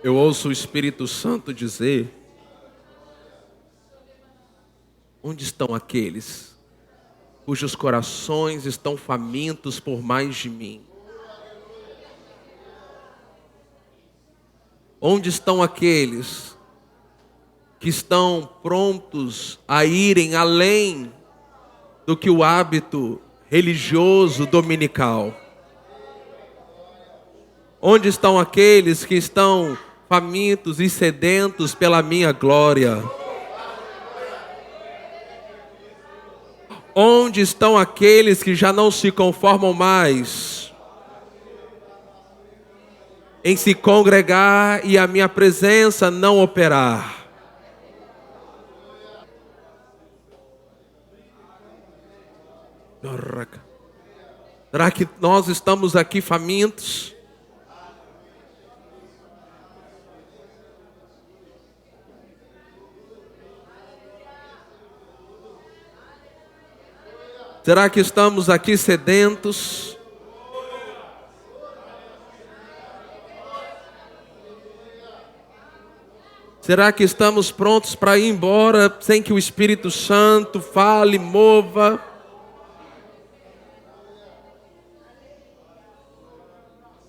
Eu ouço o Espírito Santo dizer: onde estão aqueles cujos corações estão famintos por mais de mim? Onde estão aqueles que estão prontos a irem além do que o hábito religioso dominical? Onde estão aqueles que estão famintos e sedentos pela minha glória? Onde estão aqueles que já não se conformam mais em se congregar e a minha presença não operar? Será que nós estamos aqui famintos? Será que estamos aqui sedentos? Será que estamos prontos para ir embora sem que o Espírito Santo fale, mova?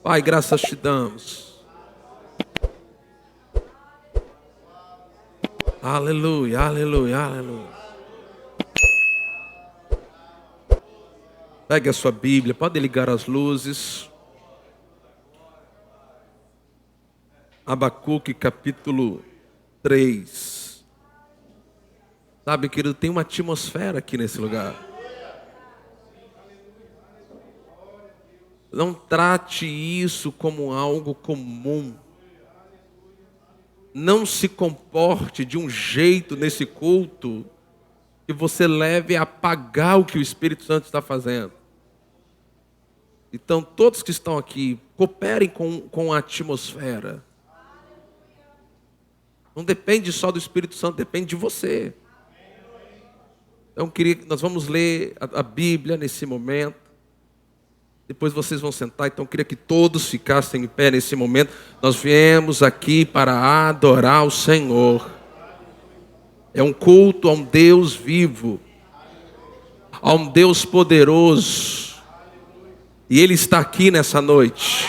Pai, graças te damos. Aleluia, aleluia, aleluia. Pegue a sua Bíblia, pode ligar as luzes. Abacuque capítulo 3. Sabe, querido, tem uma atmosfera aqui nesse lugar. Não trate isso como algo comum. Não se comporte de um jeito nesse culto que você leve a apagar o que o Espírito Santo está fazendo. Então, todos que estão aqui, cooperem com a atmosfera. Não depende só do Espírito Santo, depende de você. Então, nós vamos ler a Bíblia nesse momento. Depois vocês vão sentar, então eu queria que todos ficassem em pé nesse momento. Nós viemos aqui para adorar o Senhor. É um culto a um Deus vivo, a um Deus poderoso. E Ele está aqui nessa noite.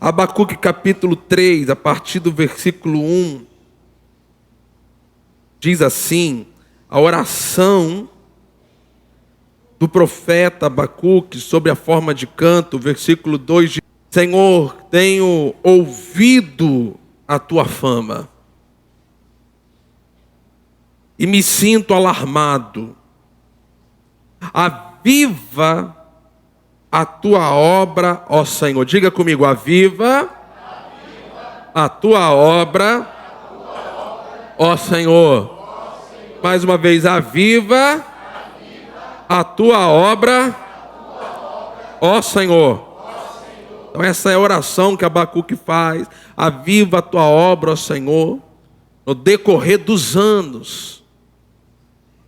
Abacuque capítulo 3, a partir do versículo 1, diz assim: a oração do profeta Abacuque sobre a forma de canto, versículo 2 diz: Senhor, tenho ouvido a tua fama e me sinto alarmado. Aviva a tua obra, ó Senhor. Diga comigo: aviva a tua obra, ó Senhor. Mais uma vez: aviva a tua obra, ó Senhor. Então essa é a oração que Abacuque faz. Aviva a tua obra, ó Senhor, no decorrer dos anos.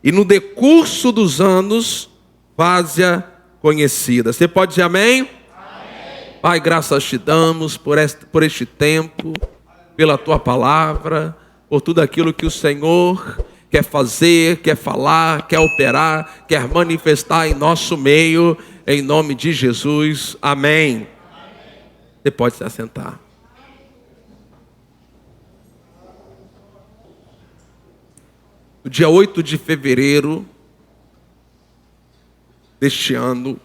E no decurso dos anos, faze-a conhecida. Você pode dizer amém? Amém. Pai, graças te damos por este tempo, pela tua palavra, por tudo aquilo que o Senhor quer fazer, quer falar, quer operar, quer manifestar em nosso meio, em nome de Jesus. Amém. Você pode se assentar. No dia 8 de fevereiro deste ano,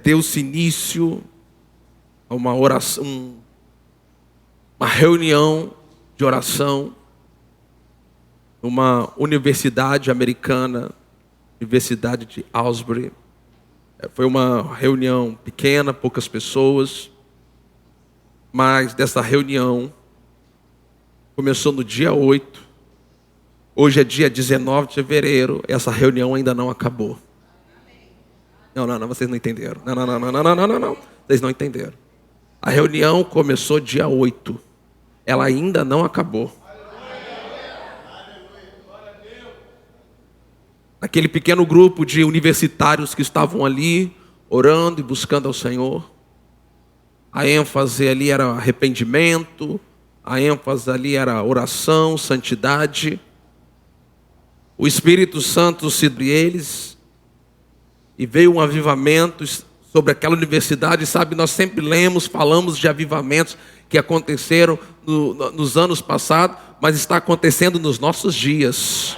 deu-se início a uma oração, uma reunião de oração numa universidade americana, Universidade de Asbury. Foi uma reunião pequena, poucas pessoas, mas dessa reunião começou no dia 8, hoje é dia 19 de fevereiro, essa reunião ainda não acabou. Não, vocês não entenderam. Não, vocês não entenderam. A reunião começou dia 8, ela ainda não acabou. Aquele pequeno grupo de universitários que estavam ali, orando e buscando ao Senhor. A ênfase ali era arrependimento, a ênfase ali era oração, santidade. O Espírito Santo sobre eles, e veio um avivamento sobre aquela universidade. Sabe, nós sempre lemos, falamos de avivamentos que aconteceram nos anos passados, mas está acontecendo nos nossos dias.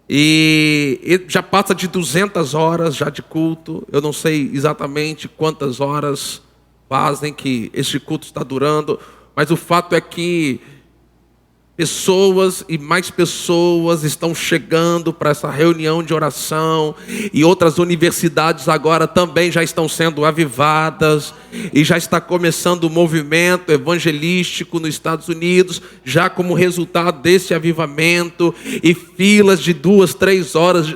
E já passa de 200 horas já de culto. Eu não sei exatamente quantas horas fazem que este culto está durando, mas o fato é que pessoas e mais pessoas estão chegando para essa reunião de oração, e outras universidades agora também já estão sendo avivadas, e já está começando o movimento evangelístico nos Estados Unidos, já como resultado desse avivamento, e filas de 2, 3 horas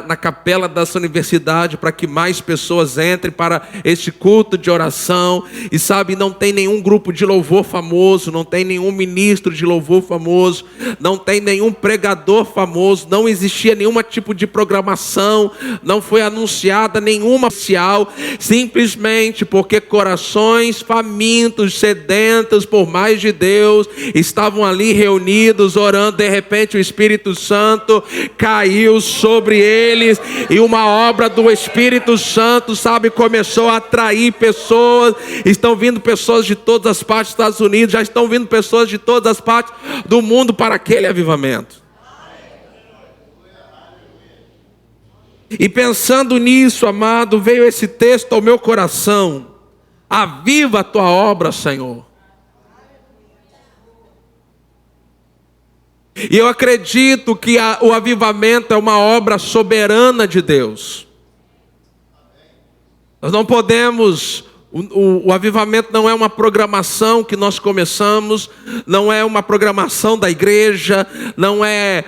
na capela dessa universidade para que mais pessoas entrem para este culto de oração. E sabe, não tem nenhum grupo de louvor famoso, não tem nenhum ministro de louvor famoso, não tem nenhum pregador famoso, não existia nenhum tipo de programação, não foi anunciada nenhuma oficial, simplesmente porque corações famintos, sedentos por mais de Deus, estavam ali reunidos, orando. De repente o Espírito Santo caiu sobre eles, e uma obra do Espírito Santo, sabe, começou a atrair pessoas. Estão vindo pessoas de todas as partes dos Estados Unidos, já estão vindo pessoas de todas as partes do mundo para aquele avivamento. E pensando nisso, amado, veio esse texto ao meu coração: aviva a tua obra, Senhor. E eu acredito que o avivamento é uma obra soberana de Deus. Nós não podemos... O avivamento não é uma programação que nós começamos, não é uma programação da igreja, não é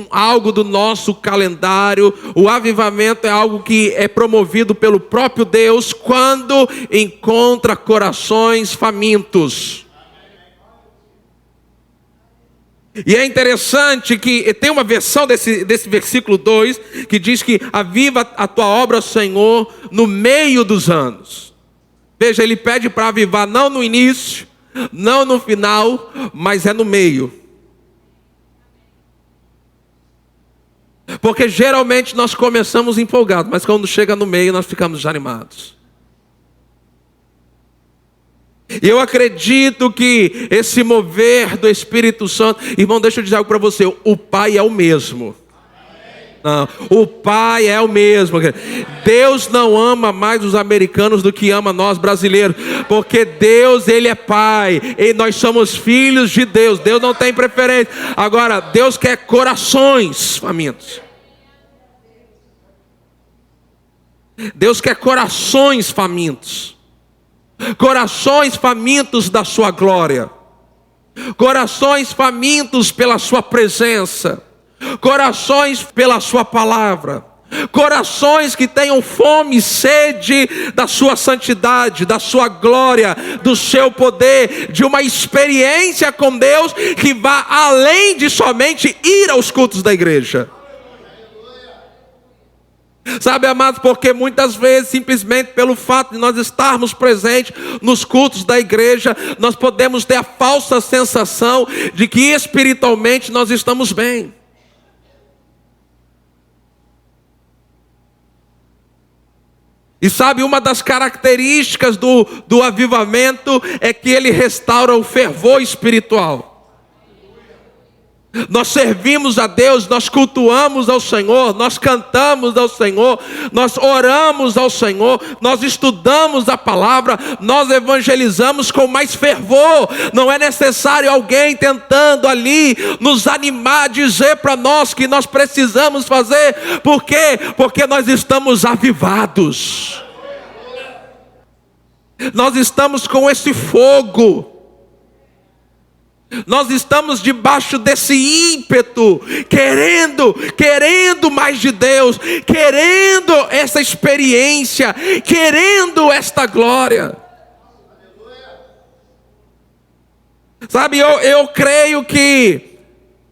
algo do nosso calendário. O avivamento é algo que é promovido pelo próprio Deus quando encontra corações famintos. E é interessante que tem uma versão desse versículo 2 que diz que aviva a tua obra, Senhor, no meio dos anos. Veja, ele pede para avivar não no início, não no final, mas é no meio. Porque geralmente nós começamos empolgados, mas quando chega no meio nós ficamos desanimados. E eu acredito que esse mover do Espírito Santo... Irmão, deixa eu dizer algo para você: o Pai é o mesmo. Não, o Pai é o mesmo. Deus não ama mais os americanos do que ama nós brasileiros, porque Deus, Ele é Pai, e nós somos filhos de Deus. Deus não tem preferência. Agora, Deus quer corações famintos. Deus quer corações famintos. Corações famintos da sua glória. Corações famintos pela sua presença. Corações pela sua palavra. Corações que tenham fome e sede da sua santidade, da sua glória, do seu poder, de uma experiência com Deus que vá além de somente ir aos cultos da igreja. Sabe, amados, porque muitas vezes, simplesmente pelo fato de nós estarmos presentes nos cultos da igreja, nós podemos ter a falsa sensação de que espiritualmente nós estamos bem. E sabe, uma das características do avivamento é que ele restaura o fervor espiritual. Nós servimos a Deus, nós cultuamos ao Senhor, nós cantamos ao Senhor, nós oramos ao Senhor, nós estudamos a palavra, nós evangelizamos com mais fervor. Não é necessário alguém tentando ali nos animar, dizer para nós que nós precisamos fazer. Por quê? Porque nós estamos avivados. Nós estamos com esse fogo. Nós estamos debaixo desse ímpeto, querendo mais de Deus, querendo essa experiência, querendo esta glória. Sabe, eu creio que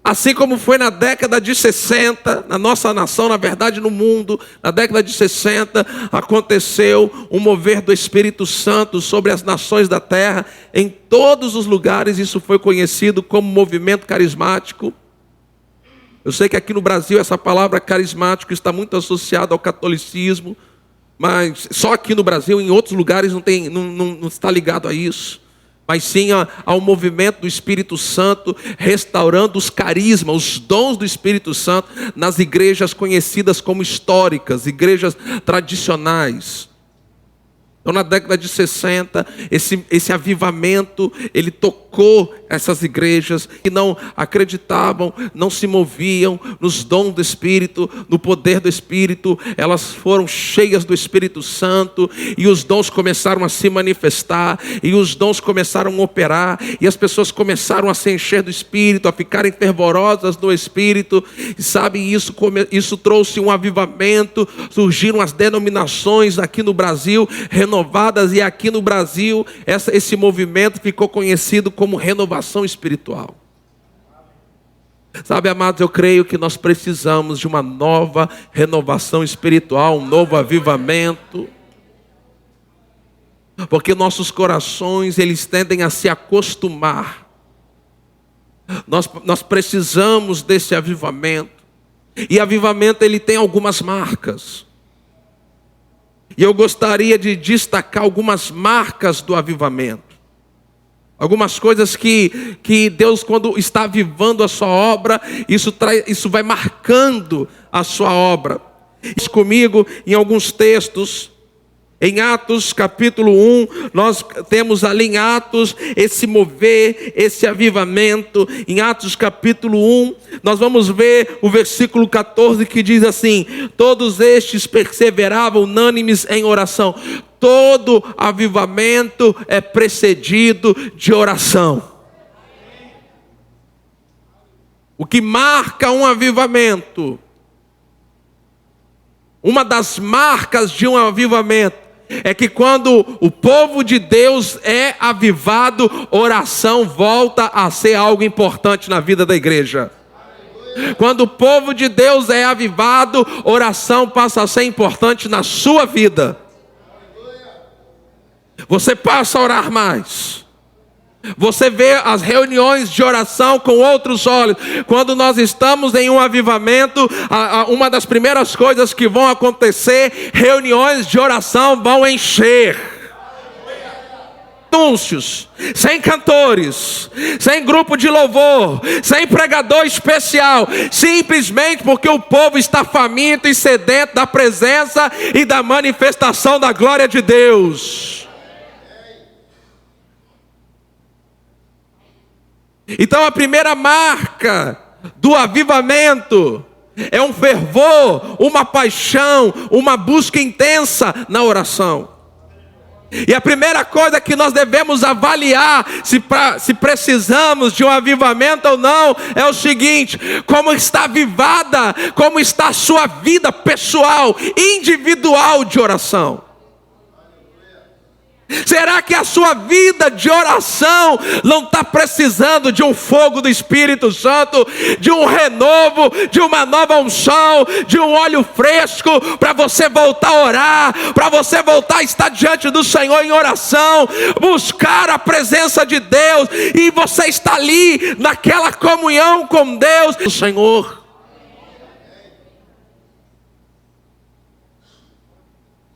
Assim como foi na década de 60, na nossa nação, na verdade no mundo, na década de 60, aconteceu um mover do Espírito Santo sobre as nações da terra, em todos os lugares. Isso foi conhecido como movimento carismático. Eu sei que aqui no Brasil essa palavra carismático está muito associada ao catolicismo, mas só aqui no Brasil, em outros lugares não está ligado a isso. Mas sim ao movimento do Espírito Santo, restaurando os carismas, os dons do Espírito Santo nas igrejas conhecidas como históricas, igrejas tradicionais. Então, na década de 60, esse avivamento, ele tocou essas igrejas que não acreditavam, não se moviam nos dons do Espírito, no poder do Espírito. Elas foram cheias do Espírito Santo e os dons começaram a se manifestar, e os dons começaram a operar, e as pessoas começaram a se encher do Espírito, a ficarem fervorosas no Espírito. E sabe, isso trouxe um avivamento. Surgiram as denominações aqui no Brasil, renovadas, e aqui no Brasil esse movimento ficou conhecido como renovação espiritual. Sabe, amados, eu creio que nós precisamos de uma nova renovação espiritual, um novo avivamento, porque nossos corações, eles tendem a se acostumar. Nós precisamos desse avivamento, e avivamento ele tem algumas marcas. E eu gostaria de destacar algumas marcas do avivamento. Algumas coisas que Deus, quando está avivando a sua obra, isso vai marcando a sua obra. Isso comigo em alguns textos. Em Atos capítulo 1, nós temos ali em Atos esse mover, esse avivamento. Em Atos capítulo 1, nós vamos ver o versículo 14 que diz assim: todos estes perseveravam unânimes em oração. Todo avivamento é precedido de oração. O que marca um avivamento, uma das marcas de um avivamento, é que quando o povo de Deus é avivado, oração volta a ser algo importante na vida da igreja. Quando o povo de Deus é avivado, oração passa a ser importante na sua vida. Você passa a orar mais. Você vê as reuniões de oração com outros olhos. Quando nós estamos em um avivamento, uma das primeiras coisas que vão acontecer, reuniões de oração vão encher. Anúncios, sem cantores, sem grupo de louvor, sem pregador especial, simplesmente porque o povo está faminto e sedento da presença e da manifestação da glória de Deus. Então a primeira marca do avivamento é um fervor, uma paixão, uma busca intensa na oração. E a primeira coisa que nós devemos avaliar se precisamos de um avivamento ou não é o seguinte: como está avivada, como está a sua vida pessoal, individual de oração. Será que a sua vida de oração não está precisando de um fogo do Espírito Santo, de um renovo, de uma nova unção, de um óleo fresco, para você voltar a orar, para você voltar a estar diante do Senhor em oração, buscar a presença de Deus, e você está ali naquela comunhão com Deus, o Senhor?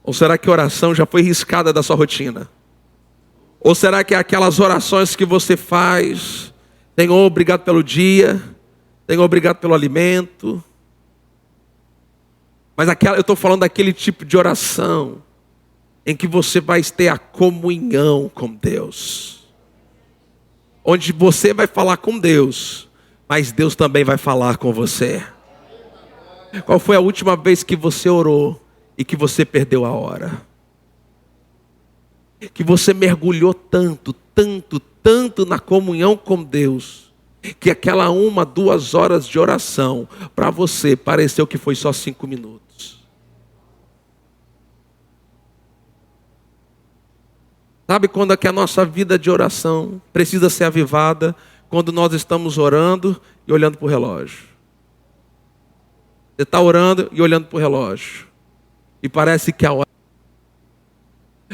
Ou será que a oração já foi riscada da sua rotina? Ou será que é aquelas orações que você faz: Senhor, obrigado pelo dia, Senhor, obrigado pelo alimento. Mas eu estou falando daquele tipo de oração em que você vai ter a comunhão com Deus, onde você vai falar com Deus, mas Deus também vai falar com você. Qual foi a última vez que você orou e que você perdeu a hora? Que você mergulhou tanto na comunhão com Deus, que aquela 1, 2 horas de oração, para você pareceu que foi só 5 minutos. Sabe quando é que a nossa vida de oração precisa ser avivada? quando nós estamos orando e olhando para o relógio. Você está orando e olhando para o relógio. E parece que a hora...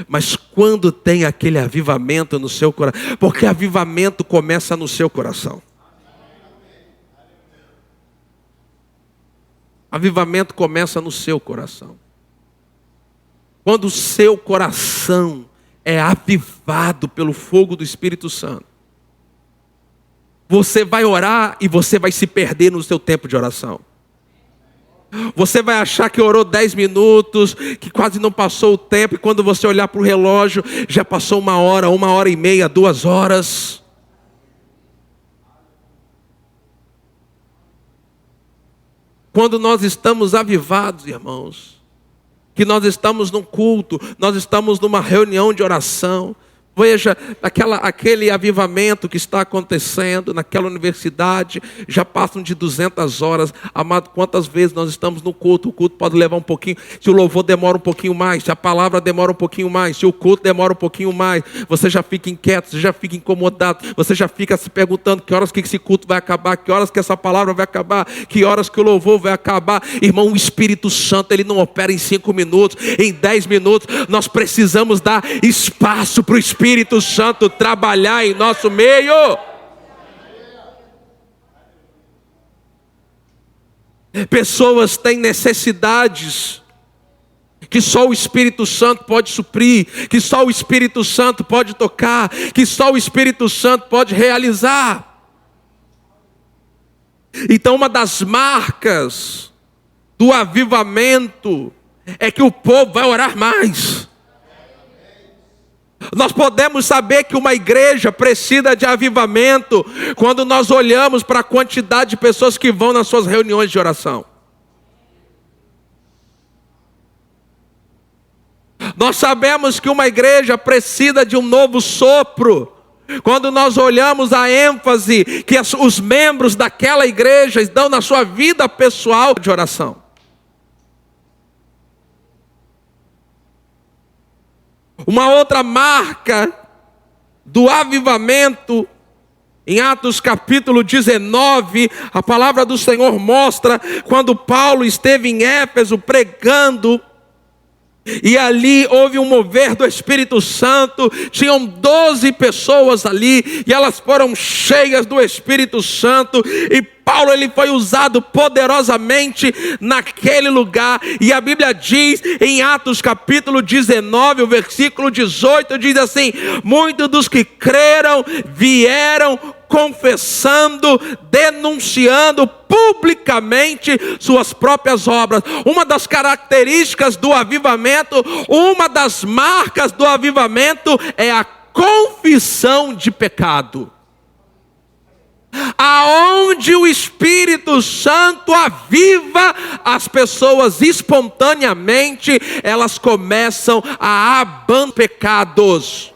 Mas quando tem aquele avivamento no seu coração, porque avivamento começa no seu coração. Avivamento começa no seu coração. Quando o seu coração é avivado pelo fogo do Espírito Santo, você vai orar e você vai se perder no seu tempo de oração. Você vai achar que orou 10 minutos, que quase não passou o tempo, e quando você olhar para o relógio, já passou 1h30, 2 horas. Quando nós estamos avivados, irmãos, que nós estamos num culto, nós estamos numa reunião de oração, veja, aquele avivamento que está acontecendo naquela universidade, já passam de 200 horas. Amado, quantas vezes nós estamos no culto? O culto pode levar um pouquinho, se o louvor demora um pouquinho mais, se a palavra demora um pouquinho mais, se o culto demora um pouquinho mais, você já fica inquieto, você já fica incomodado, você já fica se perguntando que horas que esse culto vai acabar, que horas que essa palavra vai acabar, que horas que o louvor vai acabar. Irmão, o Espírito Santo, ele não opera em 5 minutos, em 10 minutos. Nós precisamos dar espaço para o Espírito Santo trabalhar em nosso meio. Pessoas têm necessidades que só o Espírito Santo pode suprir, que só o Espírito Santo pode tocar, que só o Espírito Santo pode realizar. Então, uma das marcas do avivamento é que o povo vai orar mais. Nós podemos saber que uma igreja precisa de avivamento quando nós olhamos para a quantidade de pessoas que vão nas suas reuniões de oração. Nós sabemos que uma igreja precisa de um novo sopro quando nós olhamos a ênfase que os membros daquela igreja dão na sua vida pessoal de oração. Uma outra marca do avivamento, em Atos capítulo 19, a palavra do Senhor mostra quando Paulo esteve em Éfeso pregando, e ali houve um mover do Espírito Santo. Tinham 12 pessoas ali, e elas foram cheias do Espírito Santo, e Paulo, ele foi usado poderosamente naquele lugar. E a Bíblia diz em Atos capítulo 19, o versículo 18, diz assim: muitos dos que creram vieram confessando, denunciando publicamente suas próprias obras. Uma das características do avivamento, uma das marcas do avivamento é a confissão de pecado. Aonde o Espírito Santo aviva as pessoas espontaneamente, elas começam a abandonar pecados.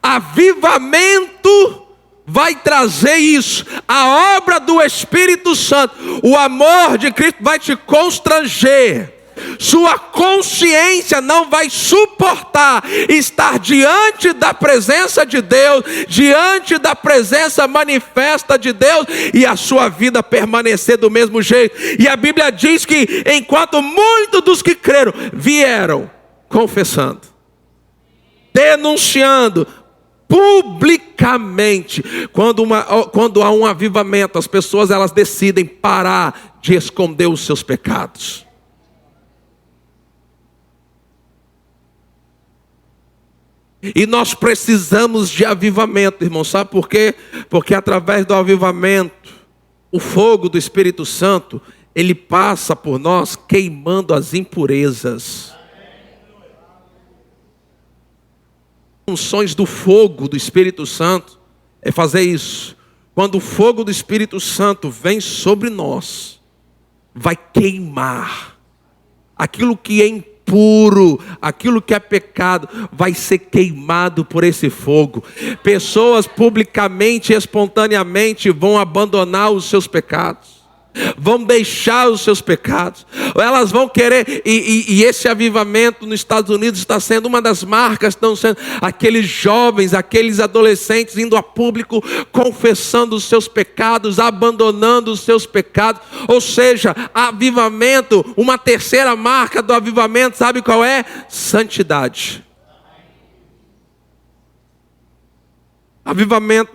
Avivamento vai trazer isso. A obra do Espírito Santo, o amor de Cristo vai te constranger. Sua consciência não vai suportar estar diante da presença de Deus, diante da presença manifesta de Deus, e a sua vida permanecer do mesmo jeito. E a Bíblia diz que enquanto muitos dos que creram vieram confessando, denunciando publicamente. Quando há um avivamento, as pessoas elas decidem parar de esconder os seus pecados. E nós precisamos de avivamento, irmão. Sabe por quê? Porque através do avivamento, o fogo do Espírito Santo, ele passa por nós queimando as impurezas. Funções do fogo do Espírito Santo é fazer isso. Quando o fogo do Espírito Santo vem sobre nós, vai queimar aquilo que é impuro, aquilo que é pecado, vai ser queimado por esse fogo. Pessoas publicamente, espontaneamente vão abandonar os seus pecados. vão deixar os seus pecados, elas vão querer, e esse avivamento nos Estados Unidos está sendo uma das marcas, estão sendo aqueles jovens, aqueles adolescentes indo a público, confessando os seus pecados, abandonando os seus pecados, ou seja, avivamento, uma terceira marca do avivamento, sabe qual é? Santidade. Avivamento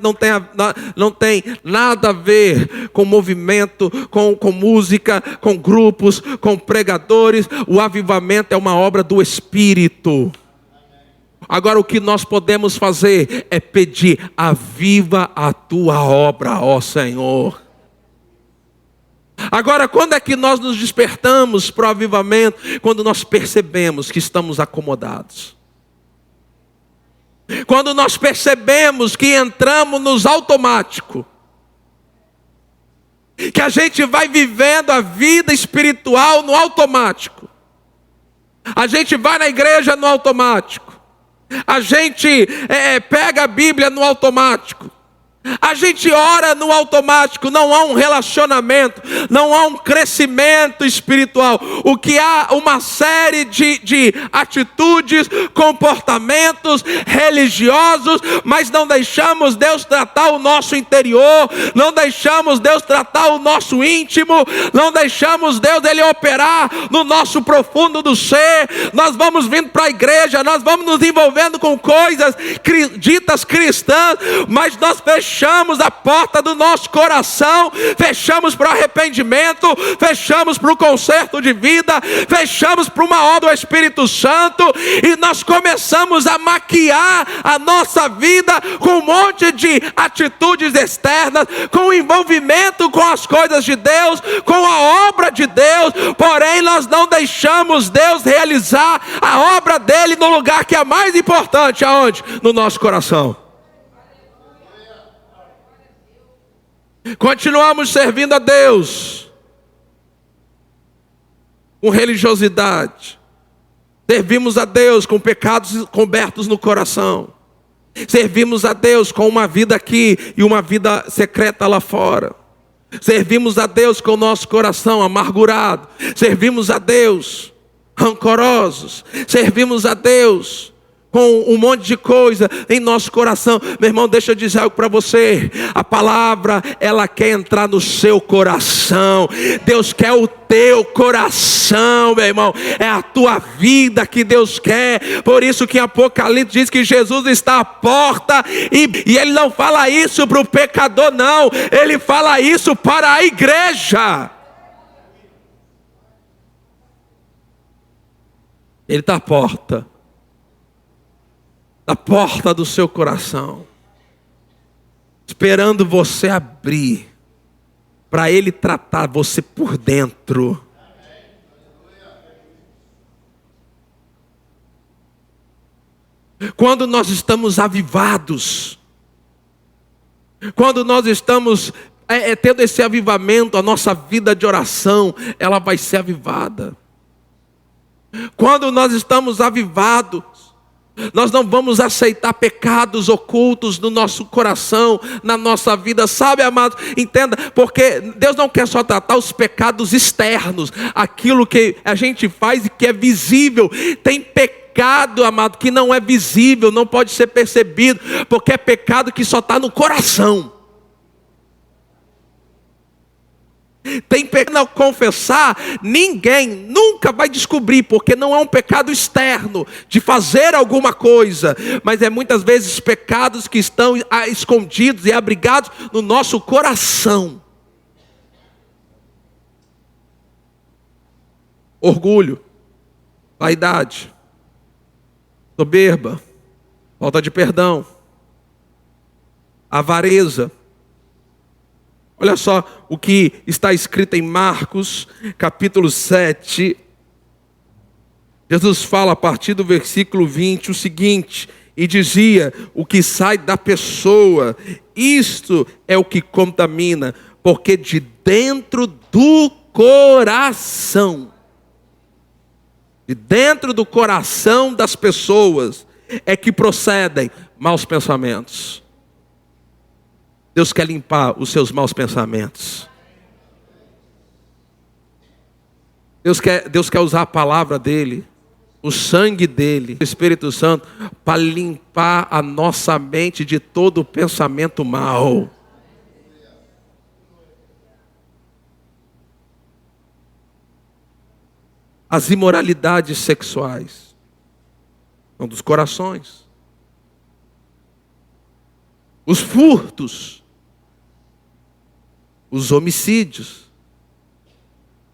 não tem nada a ver com movimento, com música, com grupos, com pregadores. O avivamento é uma obra do Espírito. Agora o que nós podemos fazer é pedir: aviva a tua obra, ó Senhor. Agora, quando é que nós nos despertamos para o avivamento? Quando nós percebemos que estamos acomodados. Quando nós percebemos que entramos nos automáticos, que a gente vai vivendo a vida espiritual no automático, a gente vai na igreja no automático, a gente pega a Bíblia no automático, a gente ora no automático, não há um relacionamento, não há um crescimento espiritual. O que há uma série de atitudes, comportamentos religiosos, mas não deixamos Deus tratar o nosso interior, não deixamos Deus tratar o nosso íntimo, não deixamos Deus Ele operar no nosso profundo do ser. Nós vamos vindo para a igreja, nós vamos nos envolvendo com coisas ditas cristãs, mas nós fechamos a porta do nosso coração, fechamos para o arrependimento, fechamos para o conserto de vida, fechamos para uma obra do Espírito Santo, e nós começamos a maquiar a nossa vida com um monte de atitudes externas, com o envolvimento com as coisas de Deus, com a obra de Deus, porém nós não deixamos Deus realizar a obra dele no lugar que é mais importante. Aonde? No nosso coração. Continuamos servindo a Deus com religiosidade, servimos a Deus com pecados cobertos no coração, servimos a Deus com uma vida aqui e uma vida secreta lá fora, servimos a Deus com o nosso coração amargurado, servimos a Deus rancorosos, servimos a Deus com um monte de coisa em nosso coração. Meu irmão, deixa eu dizer algo para você. A palavra, ela quer entrar no seu coração. Deus quer o teu coração, meu irmão. É a tua vida que Deus quer. Por isso que em Apocalipse diz que Jesus está à porta. E ele não fala isso para o pecador, não. Ele fala isso para a igreja. Ele está à porta. Da porta do seu coração, esperando você abrir, para Ele tratar você por dentro. Quando nós estamos avivados, quando nós estamos tendo esse avivamento, a nossa vida de oração, ela vai ser avivada. Quando nós estamos avivados, nós não vamos aceitar pecados ocultos no nosso coração, na nossa vida, sabe, amado? Entenda, porque Deus não quer só tratar os pecados externos, aquilo que a gente faz e que é visível. Tem pecado, amado, que não é visível, não pode ser percebido, porque é pecado que só está no coração. Tem pecado a confessar, ninguém nunca vai descobrir, porque não é um pecado externo de fazer alguma coisa, mas é muitas vezes pecados que estão escondidos e abrigados no nosso coração. Orgulho, vaidade, soberba, falta de perdão, avareza. Olha só o que está escrito em Marcos, capítulo 7. Jesus fala a partir do versículo 20 o seguinte: e dizia: o que sai da pessoa, isto é o que contamina, porque de dentro do coração, de dentro do coração das pessoas, é que procedem maus pensamentos. Deus quer limpar os seus maus pensamentos. Deus quer usar a palavra dele, o sangue dele, o Espírito Santo, para limpar a nossa mente de todo pensamento mau. As imoralidades sexuais são dos corações. Os furtos, os homicídios.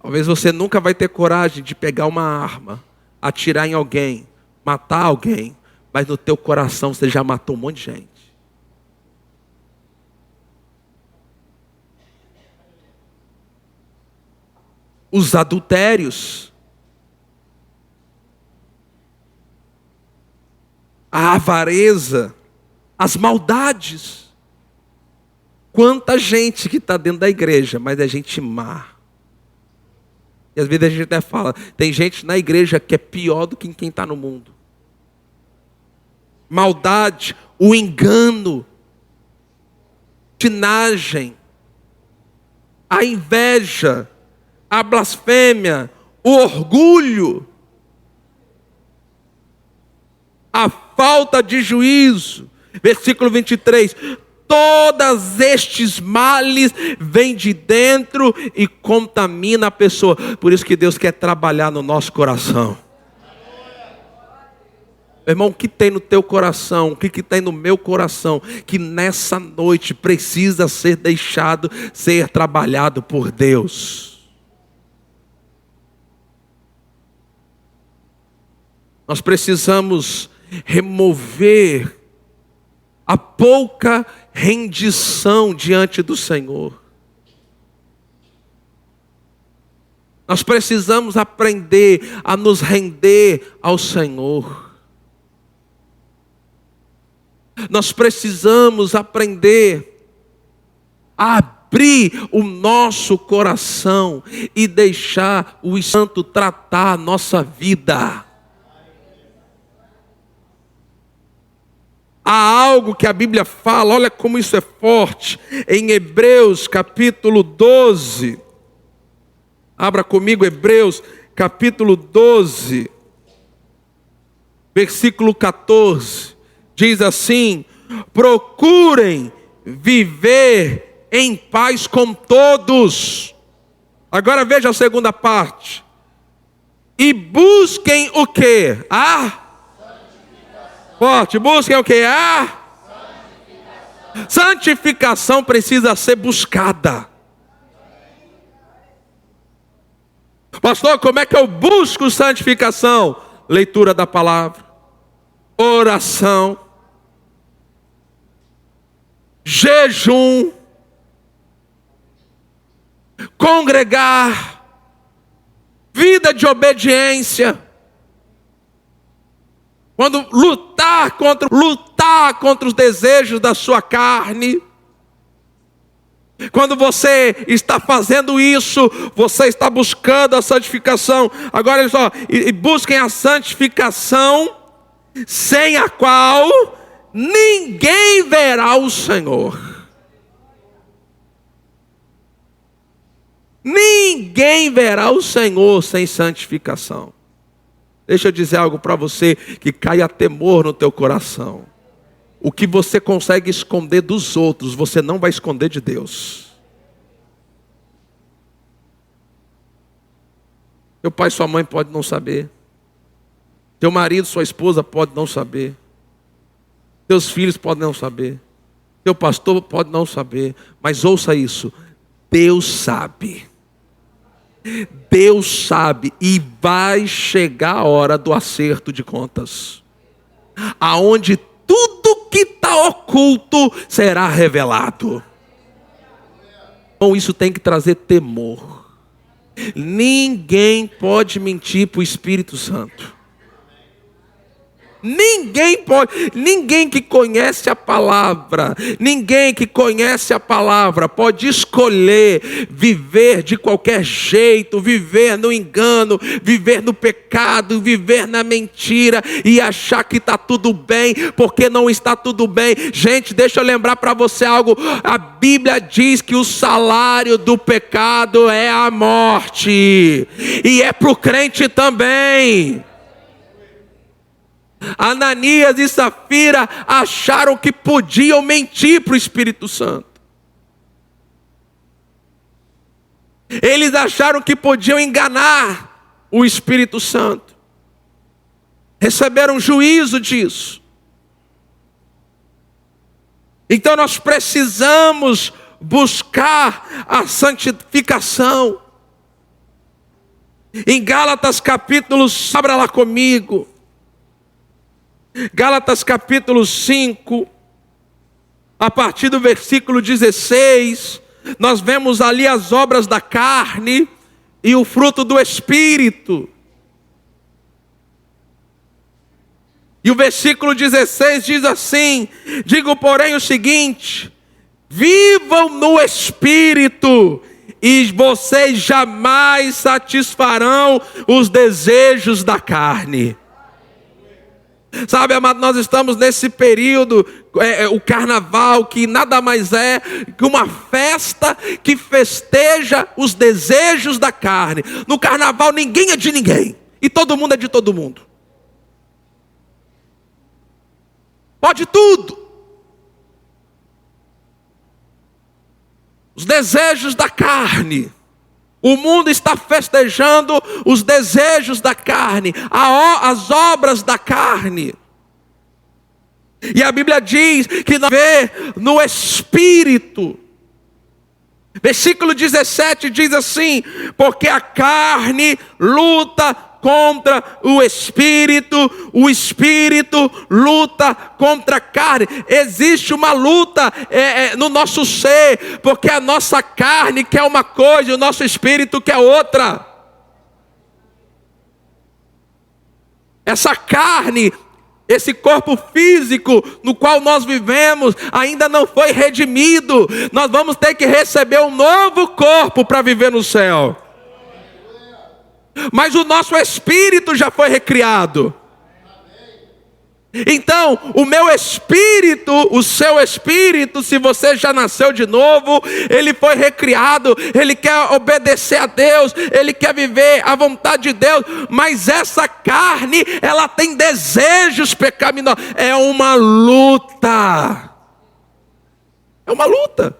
Talvez você nunca vai ter coragem de pegar uma arma, atirar em alguém, matar alguém, mas no teu coração você já matou um monte de gente. Os adultérios, a avareza, as maldades. Quanta gente que está dentro da igreja, mas é gente má. E às vezes a gente até fala, tem gente na igreja que é pior do que quem está no mundo. Maldade, o engano, a tinagem, a inveja, a blasfêmia, o orgulho, a falta de juízo. Versículo 23. Todos estes males vêm de dentro e contaminam a pessoa. Por isso que Deus quer trabalhar no nosso coração. Meu irmão, o que tem no teu coração, o que tem no meu coração, que nessa noite precisa ser deixado, ser trabalhado por Deus. Nós precisamos remover a pouca rendição diante do Senhor. Nós precisamos aprender a nos render ao Senhor. Nós precisamos aprender a abrir o nosso coração e deixar o Santo tratar a nossa vida. Há algo que a Bíblia fala, olha como isso é forte, em Hebreus capítulo 12. Abra comigo Hebreus capítulo 12, versículo 14. Diz assim: procurem viver em paz com todos. Agora veja a segunda parte. E busquem o quê? Forte, busquem o que? Santificação precisa ser buscada. Pastor, como é que eu busco santificação? Leitura da palavra, oração, jejum, congregar, vida de obediência. Quando lutar contra os desejos da sua carne. Quando você está fazendo isso, você está buscando a santificação. Agora olha só, e busquem a santificação, sem a qual ninguém verá o Senhor. Ninguém verá o Senhor sem santificação. Deixa eu dizer algo para você, que caia temor no teu coração. O que você consegue esconder dos outros, você não vai esconder de Deus. Teu pai e sua mãe podem não saber. Teu marido, sua esposa pode não saber. Teus filhos podem não saber. Teu pastor pode não saber. Mas ouça isso, Deus sabe. Deus sabe, e vai chegar a hora do acerto de contas, aonde tudo que está oculto será revelado. Então isso tem que trazer temor. Ninguém pode mentir para o Espírito Santo. Ninguém que conhece a palavra, pode escolher viver de qualquer jeito, viver no engano, viver no pecado, viver na mentira e achar que está tudo bem, porque não está tudo bem. Gente, deixa eu lembrar para você algo. A Bíblia diz que o salário do pecado é a morte, e é para o crente também. Ananias e Safira acharam que podiam mentir para o Espírito Santo. Eles acharam que podiam enganar o Espírito Santo. Receberam juízo disso. Então nós precisamos buscar a santificação. Em Gálatas capítulo, abra lá comigo. Gálatas capítulo 5, a partir do versículo 16, nós vemos ali as obras da carne e o fruto do Espírito. E o versículo 16 diz assim: digo, porém, o seguinte: vivam no Espírito, e vocês jamais satisfarão os desejos da carne. Sabe, amado, nós estamos nesse período, o carnaval, que nada mais é que uma festa que festeja os desejos da carne. No carnaval ninguém é de ninguém, e todo mundo é de todo mundo. Pode tudo. Os desejos da carne. O mundo está festejando os desejos da carne, as obras da carne. E a Bíblia diz que nós vê no Espírito. Versículo 17 diz assim: porque a carne luta contra o Espírito luta contra a carne. Existe uma luta no nosso ser, porque a nossa carne quer uma coisa e o nosso espírito quer outra. Essa carne, esse corpo físico no qual nós vivemos, ainda não foi redimido. Nós vamos ter que receber um novo corpo para viver no céu. Mas o nosso espírito já foi recriado. Então, o meu espírito, o seu espírito, se você já nasceu de novo, ele foi recriado, ele quer obedecer a Deus, ele quer viver a vontade de Deus, mas essa carne, ela tem desejos pecaminosos. É uma luta. É uma luta.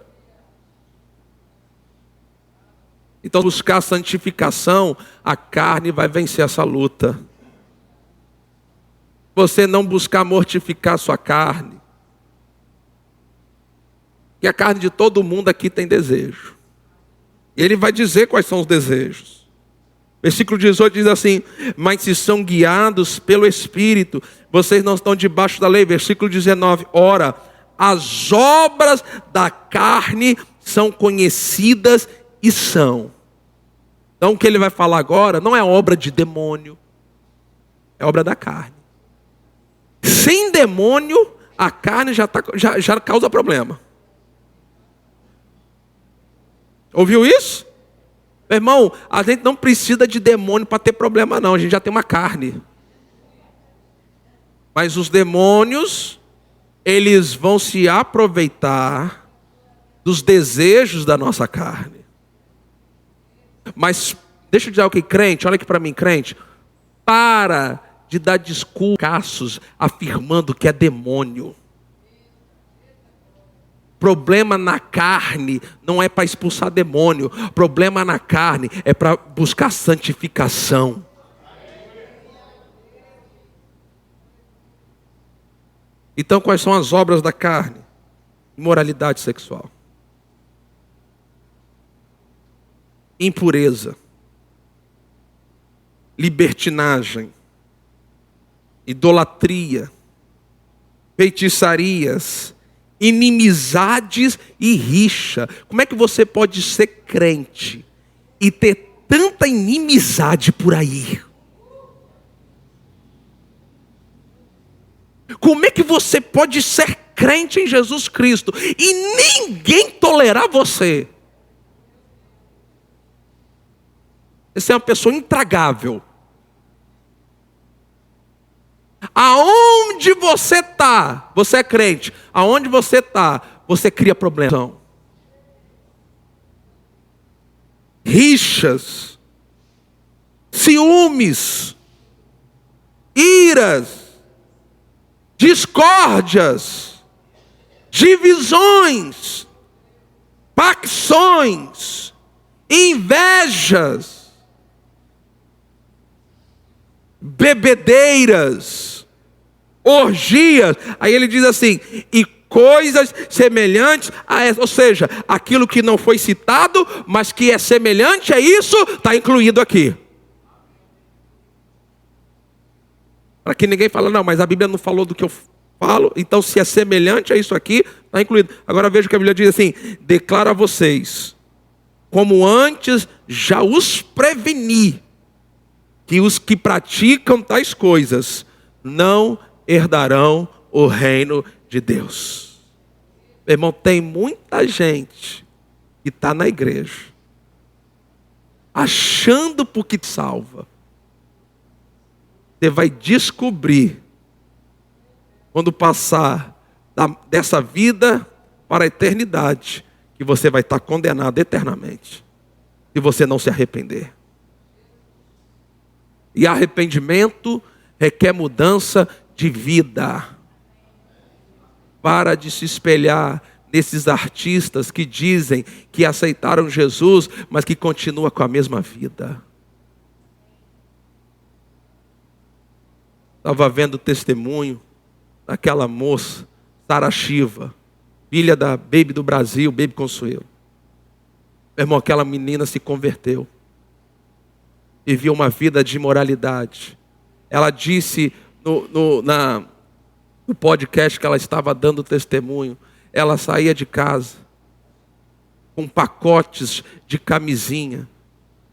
Então, buscar a santificação, a carne vai vencer essa luta. Você não buscar mortificar a sua carne. Que a carne de todo mundo aqui tem desejo. E ele vai dizer quais são os desejos. Versículo 18 diz assim: mas se são guiados pelo Espírito, vocês não estão debaixo da lei. Versículo 19, ora, as obras da carne são conhecidas e são. Então o que ele vai falar agora não é obra de demônio, é obra da carne. Sem demônio, a carne já causa problema. Ouviu isso? Meu irmão, a gente não precisa de demônio para ter problema não, a gente já tem uma carne. Mas os demônios, eles vão se aproveitar dos desejos da nossa carne. Mas, deixa eu dizer algo aqui, crente, olha aqui para mim, crente. Para de dar desculpas afirmando que é demônio. Problema na carne não é para expulsar demônio. Problema na carne é para buscar santificação. Então, quais são as obras da carne? Imoralidade sexual, impureza, libertinagem, idolatria, feitiçarias, inimizades e rixa. Como é que você pode ser crente e ter tanta inimizade por aí? Como é que você pode ser crente em Jesus Cristo e ninguém tolerar você? Você é uma pessoa intragável. Aonde você está, você é crente. Aonde você está, você cria problemas. Rixas, ciúmes, iras, discórdias, divisões, facções, invejas, bebedeiras, orgias. Aí ele diz assim, e coisas semelhantes a essa. Ou seja, aquilo que não foi citado, mas que é semelhante a isso, está incluído aqui. Para que ninguém fale, não, mas a Bíblia não falou do que eu falo, então se é semelhante a isso aqui, está incluído. Agora veja que a Bíblia diz assim, declaro a vocês, como antes já os preveni, que os que praticam tais coisas não herdarão o reino de Deus. Meu irmão, tem muita gente que está na igreja, achando porque te salva. Você vai descobrir, quando passar dessa vida para a eternidade, que você vai estar condenado eternamente, se você não se arrepender. E arrependimento requer mudança de vida. Para de se espelhar nesses artistas que dizem que aceitaram Jesus, mas que continuam com a mesma vida. Estava vendo o testemunho daquela moça, Sara Shiva, filha da Baby do Brasil, Baby Consuelo. Meu irmão, aquela menina se converteu. Vivia uma vida de imoralidade. Ela disse no podcast que ela estava dando testemunho, ela saía de casa com pacotes de camisinha,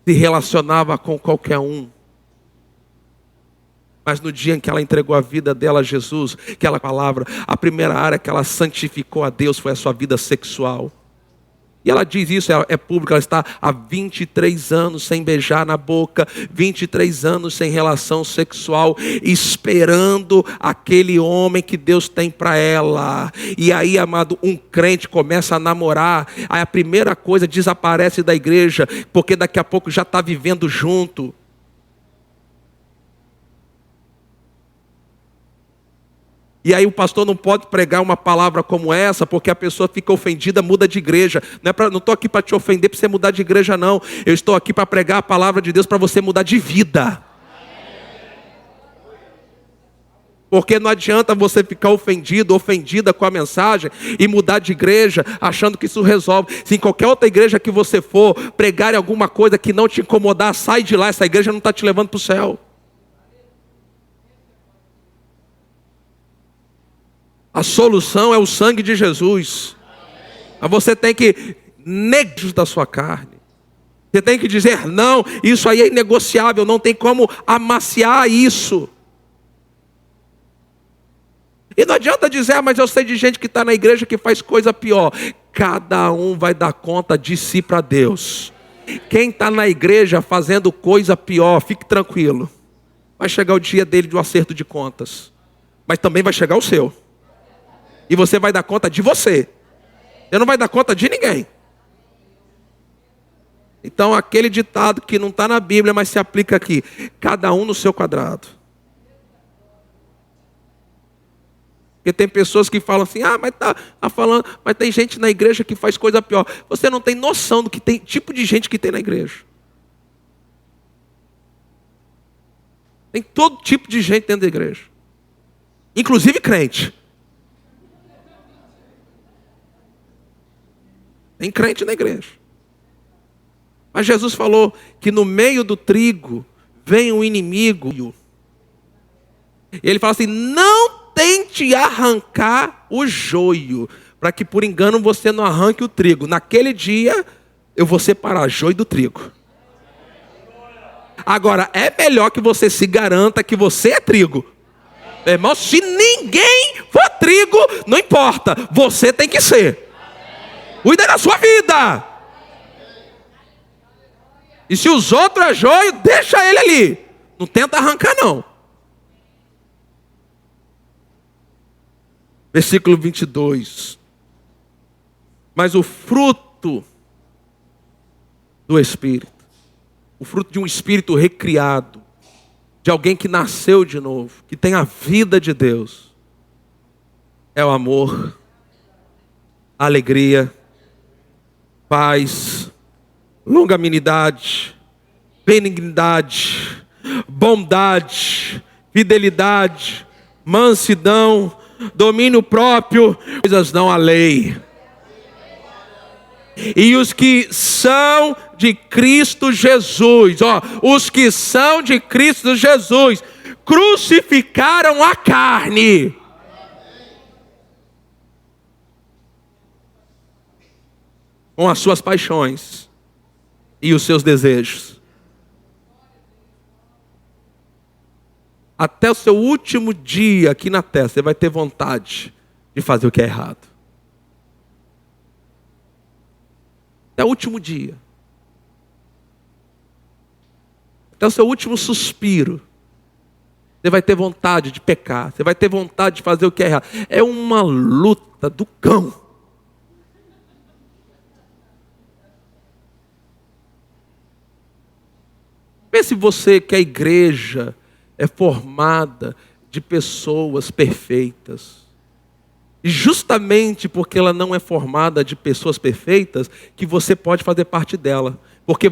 se relacionava com qualquer um. Mas no dia em que ela entregou a vida dela a Jesus, aquela palavra, a primeira área que ela santificou a Deus foi a sua vida sexual. E ela diz isso, é público, ela está há 23 anos sem beijar na boca, 23 anos sem relação sexual, esperando aquele homem que Deus tem para ela. E aí, amado, um crente começa a namorar, aí a primeira coisa desaparece da igreja, porque daqui a pouco já está vivendo junto. E aí o pastor não pode pregar uma palavra como essa, porque a pessoa fica ofendida, muda de igreja. Não estou aqui para te ofender, para você mudar de igreja não. Eu estou aqui para pregar a palavra de Deus para você mudar de vida. Porque não adianta você ficar ofendido, ofendida com a mensagem e mudar de igreja achando que isso resolve. Se em qualquer outra igreja que você for, pregar alguma coisa que não te incomodar, sai de lá, essa igreja não está te levando para o céu. A solução é o sangue de Jesus. Mas você tem que negar da sua carne. Você tem que dizer, não, isso aí é inegociável, não tem como amaciar isso. E não adianta dizer, mas eu sei de gente que está na igreja que faz coisa pior. Cada um vai dar conta de si para Deus. Quem está na igreja fazendo coisa pior, fique tranquilo. Vai chegar o dia dele do acerto de contas. Mas também vai chegar o seu. E você vai dar conta de você. Você não vai dar conta de ninguém. Então aquele ditado que não está na Bíblia, mas se aplica aqui. Cada um no seu quadrado. Porque tem pessoas que falam assim, mas tá falando, mas tem gente na igreja que faz coisa pior. Você não tem noção do que tem tipo de gente que tem na igreja. Tem todo tipo de gente dentro da igreja. Inclusive crente. Tem crente na igreja. Mas Jesus falou que no meio do trigo vem um inimigo. E ele fala assim, não tente arrancar o joio, para que por engano você não arranque o trigo. Naquele dia eu vou separar joio do trigo. Agora, é melhor que você se garanta que você é trigo. Irmão, se ninguém for trigo, não importa, você tem que ser. Cuida da sua vida. E se os outros é joio, deixa ele ali. Não tenta arrancar não. Versículo 22. Mas o fruto do Espírito, o fruto de um espírito recriado, de alguém que nasceu de novo, que tem a vida de Deus, é o amor, a alegria, paz, longanimidade, benignidade, bondade, fidelidade, mansidão, domínio próprio, coisas não há lei. E os que são de Cristo Jesus, os que são de Cristo Jesus, crucificaram a carne. Com as suas paixões e os seus desejos. Até o seu último dia aqui na terra, você vai ter vontade de fazer o que é errado. Até o último dia. Até o seu último suspiro. Você vai ter vontade de pecar. Você vai ter vontade de fazer o que é errado. É uma luta do cão. Pense você que a igreja é formada de pessoas perfeitas. E justamente porque ela não é formada de pessoas perfeitas, que você pode fazer parte dela. Porque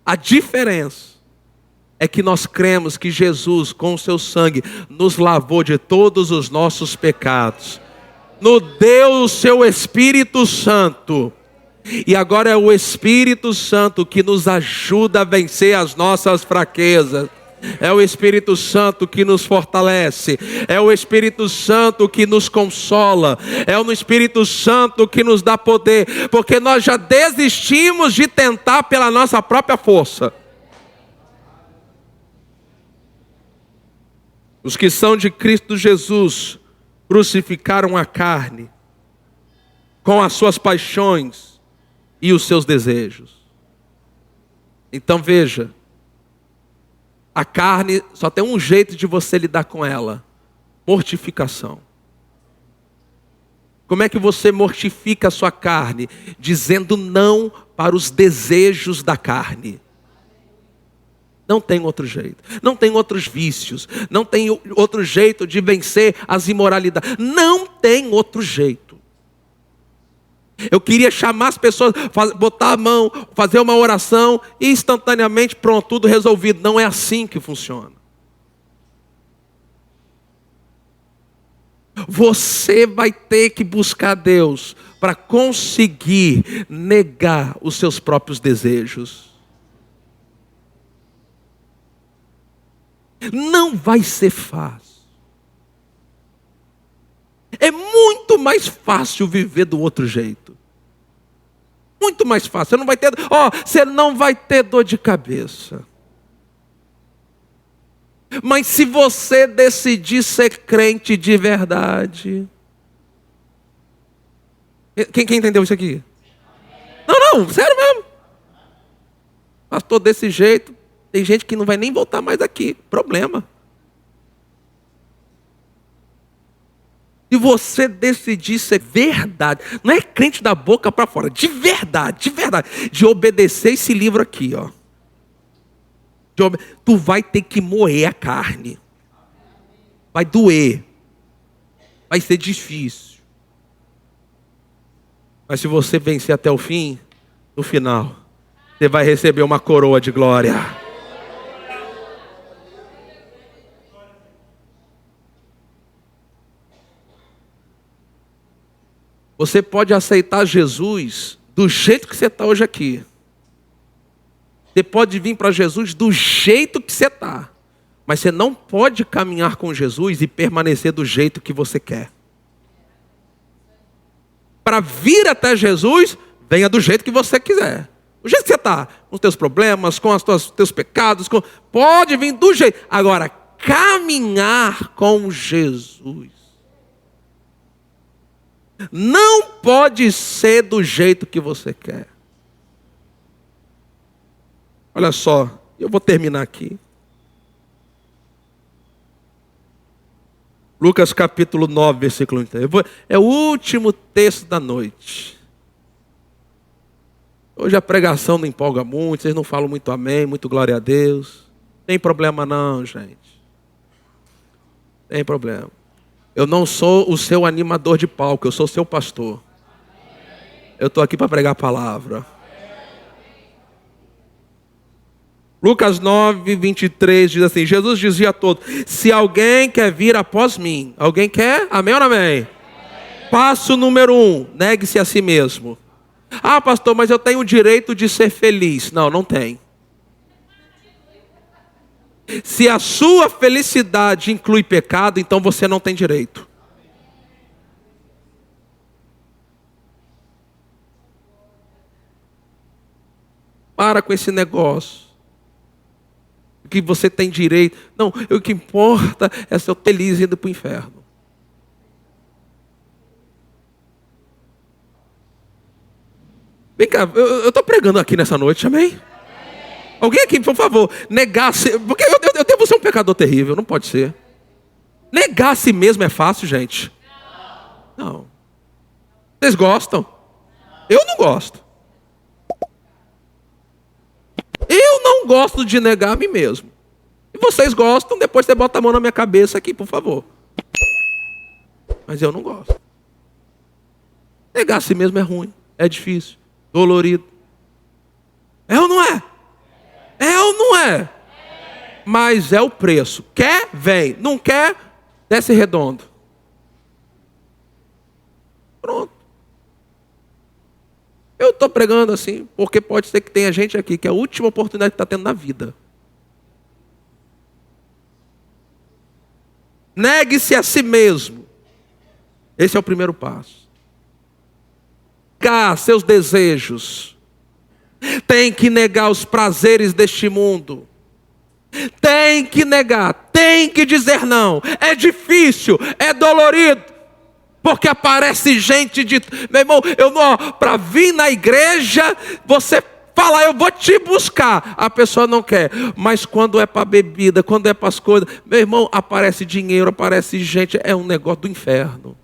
a diferença é que nós cremos que Jesus, com o seu sangue, nos lavou de todos os nossos pecados. Nos deu o seu Espírito Santo. E agora é o Espírito Santo que nos ajuda a vencer as nossas fraquezas. É o Espírito Santo que nos fortalece. É o Espírito Santo que nos consola. É o Espírito Santo que nos dá poder. Porque nós já desistimos de tentar pela nossa própria força. Os que são de Cristo Jesus crucificaram a carne com as suas paixões e os seus desejos. Então veja, a carne só tem um jeito de você lidar com ela: mortificação. Como é que você mortifica a sua carne? Dizendo não para os desejos da carne. Não tem outro jeito. Não tem outros vícios. Não tem outro jeito de vencer as imoralidades. Não tem outro jeito. Eu queria chamar as pessoas, botar a mão, fazer uma oração e instantaneamente, pronto, tudo resolvido. Não é assim que funciona. Você vai ter que buscar Deus para conseguir negar os seus próprios desejos. Não vai ser fácil. É muito mais fácil viver do outro jeito. Muito mais fácil. Você não vai ter dor de cabeça. Mas se você decidir ser crente de verdade. Quem entendeu isso aqui? Não, sério mesmo. Pastor, desse jeito, tem gente que não vai nem voltar mais aqui. Problema. Se você decidir ser verdade, não é crente da boca para fora, de verdade, de obedecer esse livro aqui, ó. Tu vai ter que moer a carne. Vai doer. Vai ser difícil. Mas se você vencer até o fim, no final, você vai receber uma coroa de glória. Você pode aceitar Jesus do jeito que você está hoje aqui. Você pode vir para Jesus do jeito que você está. Mas você não pode caminhar com Jesus e permanecer do jeito que você quer. Para vir até Jesus, venha do jeito que você quiser. Do jeito que você está. Com os teus problemas, com os teus pecados. Pode vir do jeito. Agora, caminhar com Jesus. Não pode ser do jeito que você quer. Olha só, eu vou terminar aqui. Lucas capítulo 9, versículo 1. É o último texto da noite. Hoje a pregação não empolga muito, vocês não falam muito amém, muito glória a Deus. Não tem problema não, gente. Tem problema. Eu não sou o seu animador de palco, eu sou o seu pastor. Eu estou aqui para pregar a palavra. Lucas 9, 23 diz assim: Jesus dizia a todos: se alguém quer vir após mim, alguém quer? Amém ou não amém? Passo número 1, negue-se a si mesmo. Ah, pastor, mas eu tenho o direito de ser feliz. Não, não tem. Se a sua felicidade inclui pecado, então você não tem direito. Para com esse negócio. Que você tem direito. Não, o que importa é ser feliz indo para o inferno. Vem cá, eu estou pregando aqui nessa noite, amém? Alguém aqui, por favor, negar-se. Porque eu devo ser um pecador terrível, não pode ser. Negar a si mesmo é fácil, gente? Não. Vocês gostam? Eu não gosto. Eu não gosto de negar a mim mesmo. E vocês gostam, depois você bota a mão na minha cabeça aqui, por favor. Mas eu não gosto. Negar a si mesmo é ruim, é difícil, dolorido. É ou não é? É ou não é? Mas é o preço. Quer? Vem. Não quer? Desce redondo. Pronto. Eu estou pregando assim, porque pode ser que tenha gente aqui que é a última oportunidade que está tendo na vida. Negue-se a si mesmo. Esse é o primeiro passo. Negar seus desejos. Tem que negar os prazeres deste mundo. Tem que negar, tem que dizer não. É difícil, é dolorido. Porque aparece gente de... Meu irmão, eu não... Para vir na igreja, você fala, eu vou te buscar. A pessoa não quer. Mas quando é para bebida, quando é para as coisas... Meu irmão, aparece dinheiro, aparece gente. É um negócio do inferno.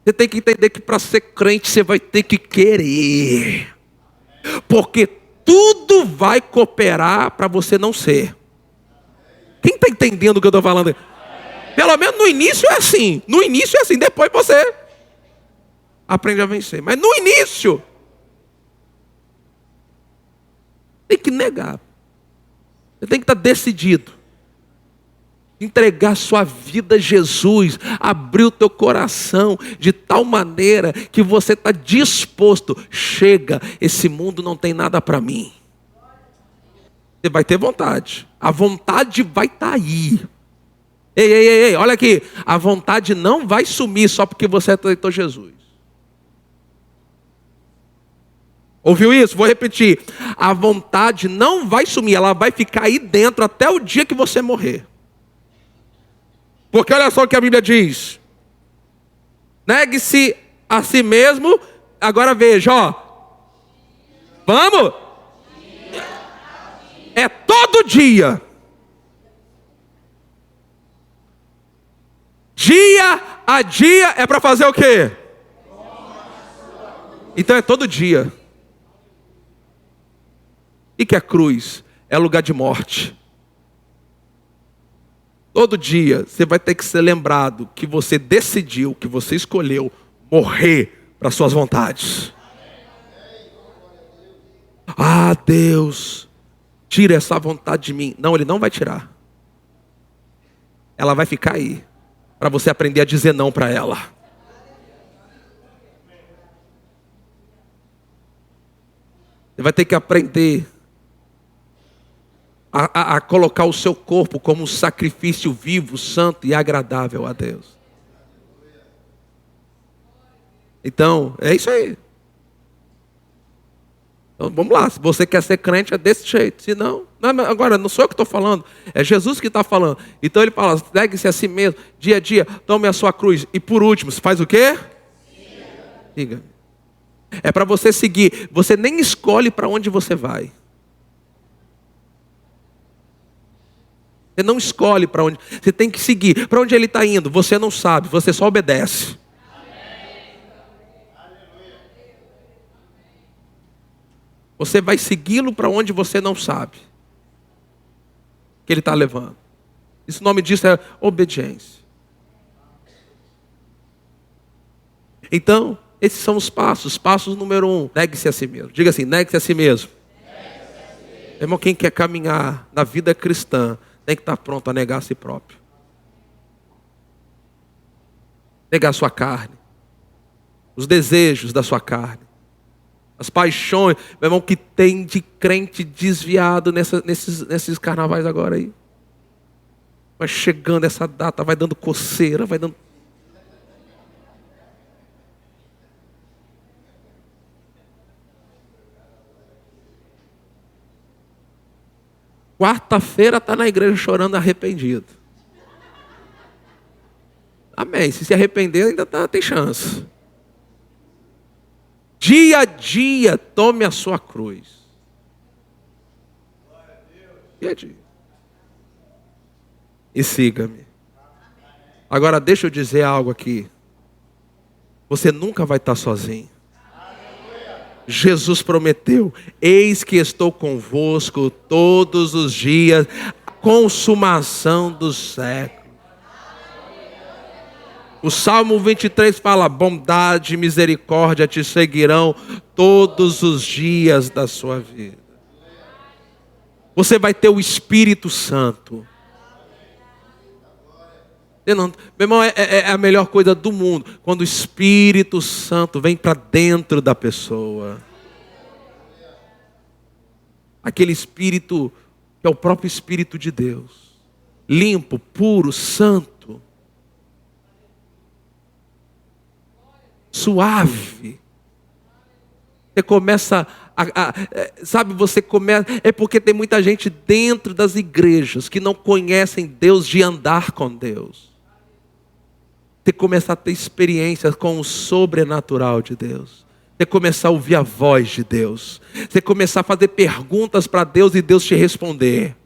Você tem que entender que para ser crente, você vai ter que querer. Porque tudo vai cooperar para você não ser. Quem está entendendo o que eu estou falando? Pelo menos no início é assim. No início é assim. Depois você aprende a vencer. Mas no início, tem que negar. Você tem que estar decidido. Entregar sua vida a Jesus. Abrir o teu coração de tal maneira que você está disposto. Chega, esse mundo não tem nada para mim. Você vai ter vontade. A vontade vai estar aí. Ei, olha aqui. A vontade não vai sumir só porque você aceitou Jesus. Ouviu isso? Vou repetir. A vontade não vai sumir. Ela vai ficar aí dentro até o dia que você morrer. Porque olha só o que a Bíblia diz. Negue-se a si mesmo. Agora veja, ó. Vamos? É todo dia. Dia a dia é para fazer o quê? Então é todo dia. E que a cruz é lugar de morte. Todo dia você vai ter que ser lembrado que você decidiu, que você escolheu morrer para suas vontades. Ah, Deus, tira essa vontade de mim. Não, Ele não vai tirar. Ela vai ficar aí. Para você aprender a dizer não para ela. Você vai ter que aprender a colocar o seu corpo como um sacrifício vivo, santo e agradável a Deus. Então, é isso aí. Então, vamos lá, se você quer ser crente é desse jeito, se não, agora não sou eu que estou falando, é Jesus que está falando. Então ele fala, negue-se a si mesmo, dia a dia, tome a sua cruz. E por último, você faz o quê? Siga. É para você seguir, você nem escolhe para onde você vai. Você não escolhe para onde, você tem que seguir. Para onde ele está indo, você não sabe, você só obedece. Você vai segui-lo para onde você não sabe que ele está levando. Isso, o nome disso é obediência. Então, esses são os passos. Passos número 1, negue-se a si mesmo. Diga assim, negue-se a si mesmo. Irmão, quem quer caminhar na vida cristã tem que estar pronto a negar a si próprio. Negar a sua carne. Os desejos da sua carne. As paixões, meu irmão, que tem de crente desviado nesses carnavais agora aí. Vai chegando essa data, vai dando coceira, vai dando... Quarta-feira está na igreja chorando arrependido. Amém, se arrepender ainda tem chance. Dia a dia, tome a sua cruz. Dia a dia. E siga-me. Agora deixa eu dizer algo aqui. Você nunca vai estar sozinho. Jesus prometeu, eis que estou convosco todos os dias, consumação dos séculos. O Salmo 23 fala, bondade e misericórdia te seguirão todos os dias da sua vida. Você vai ter o Espírito Santo. Meu irmão, é a melhor coisa do mundo, quando o Espírito Santo vem para dentro da pessoa. Aquele Espírito que é o próprio Espírito de Deus. Limpo, puro, santo. Suave. Você começa sabe, você começa... É porque tem muita gente dentro das igrejas que não conhecem Deus de andar com Deus. Você começa a ter experiências com o sobrenatural de Deus. Você começar a ouvir a voz de Deus. Você começar a fazer perguntas para Deus e Deus te responder.